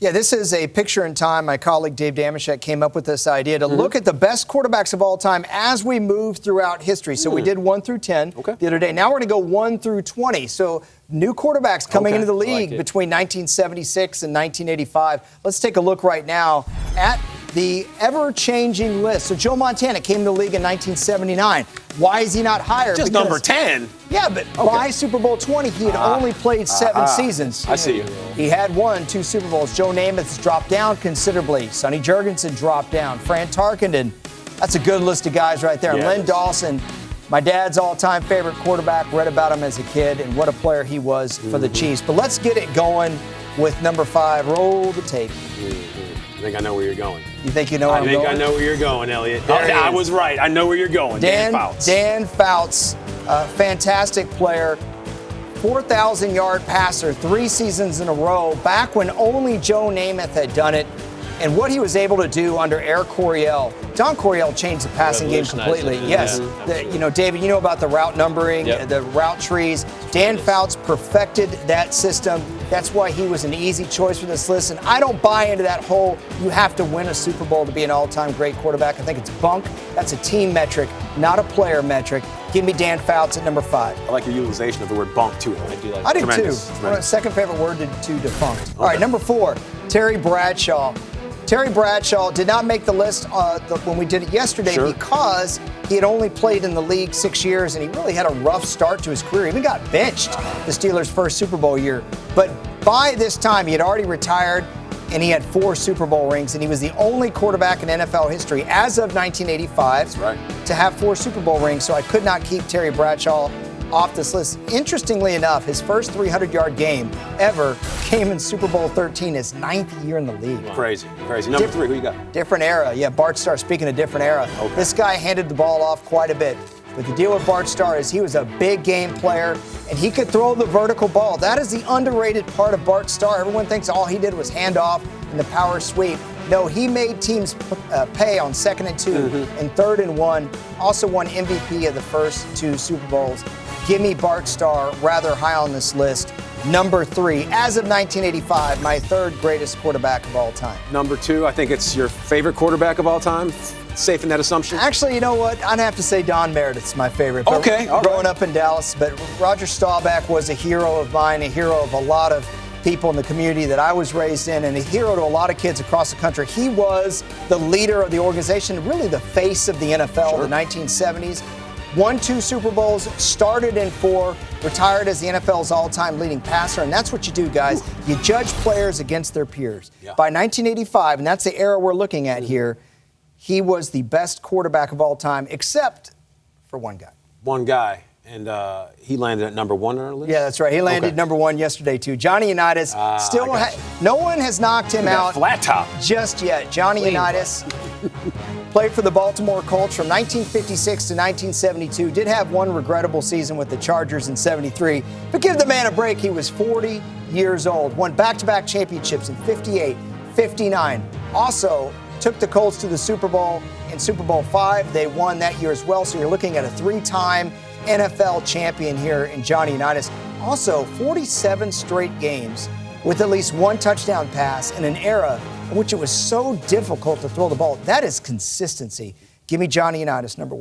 Yeah, this is a picture in time. My colleague Dave Damashek came up with this idea to look at the best quarterbacks of all time as we move throughout history. So we did 1 through 10 the other day. Now we're going to go 1 through 20. So new quarterbacks coming into the league between 1976 and 1985. Let's take a look right now at the ever-changing list. So Joe Montana came to the league in 1979. Why is he not higher? Just number 10. Yeah, but by Super Bowl 20, he had only played 7 seasons. I see you. He had won 2 Super Bowls. Joe Namath's dropped down considerably. Sonny Jurgensen dropped down. Fran Tarkenton. That's a good list of guys right there. And Len Dawson, my dad's all-time favorite quarterback. Read about him as a kid, and what a player he was for the Chiefs. But let's get it going with number 5. Roll the tape. I think I know where you're going. You think you know where I'm going? I know where you're going, Elliot. I was right. I know where you're going. Dan Fouts. Dan Fouts, fantastic player. 4,000-yard passer, 3 seasons in a row, back when only Joe Namath had done it. And what he was able to do under Air Coryell. Don Coryell changed the passing game completely. Yes. David, you know about the route numbering, the route trees. Dan Fouts perfected that system. That's why he was an easy choice for this list. And I don't buy into that whole you have to win a Super Bowl to be an all-time great quarterback. I think it's bunk. That's a team metric, not a player metric. Give me Dan Fouts at number 5. I like your utilization of the word bunk, too. I do like I do, too. My second favorite word to defunct. All right, number 4, Terry Bradshaw. Terry Bradshaw did not make the list when we did it yesterday because he had only played in the league 6 years, and he really had a rough start to his career. He even got benched the Steelers' first Super Bowl year. But by this time, he had already retired, and he had 4 Super Bowl rings, and he was the only quarterback in NFL history as of 1985 to have 4 Super Bowl rings. So I could not keep Terry Bradshaw off this list. Interestingly enough, his first 300-yard game ever came in Super Bowl 13, his 9th year in the league. Crazy. Number 3, who you got? Different era. Yeah, Bart Starr, speaking of different era. This guy handed the ball off quite a bit. But the deal with Bart Starr is he was a big game player, and he could throw the vertical ball. That is the underrated part of Bart Starr. Everyone thinks all he did was hand off and the power sweep. No, he made teams pay on 2nd and 2 and 3rd and 1. Also won MVP of the first 2 Super Bowls. Give me Bart Starr, rather high on this list. Number 3, as of 1985, my 3rd greatest quarterback of all time. Number 2, I think it's your favorite quarterback of all time. Safe in that assumption? Actually, you know what? I'd have to say Don Meredith's my favorite. Growing up in Dallas, but Roger Staubach was a hero of mine, a hero of a lot of people in the community that I was raised in, and a hero to a lot of kids across the country. He was the leader of the organization, really the face of the NFL in the 1970s. Won 2 Super Bowls, started in 4, retired as the NFL's all-time leading passer, and that's what you do, guys. You judge players against their peers. By 1985, and that's the era we're looking at here, he was the best quarterback of all time, except for one guy. One guy, and he landed at number 1 on our list? Yeah, that's right. He landed number 1 yesterday, too. Johnny Unitas, no one has knocked him out flat top just yet. Johnny Unitas played for the Baltimore Colts from 1956 to 1972. Did have one regrettable season with the Chargers in 73. But give the man a break. He was 40 years old. Won back-to-back championships in 58, 59. Also took the Colts to the Super Bowl in Super Bowl V. They won that year as well. So you're looking at a 3-time NFL champion here in Johnny Unitas. Also, 47 straight games with at least 1 touchdown pass in an era in which it was so difficult to throw the ball. That is consistency. Give me Johnny Unitas, number 1.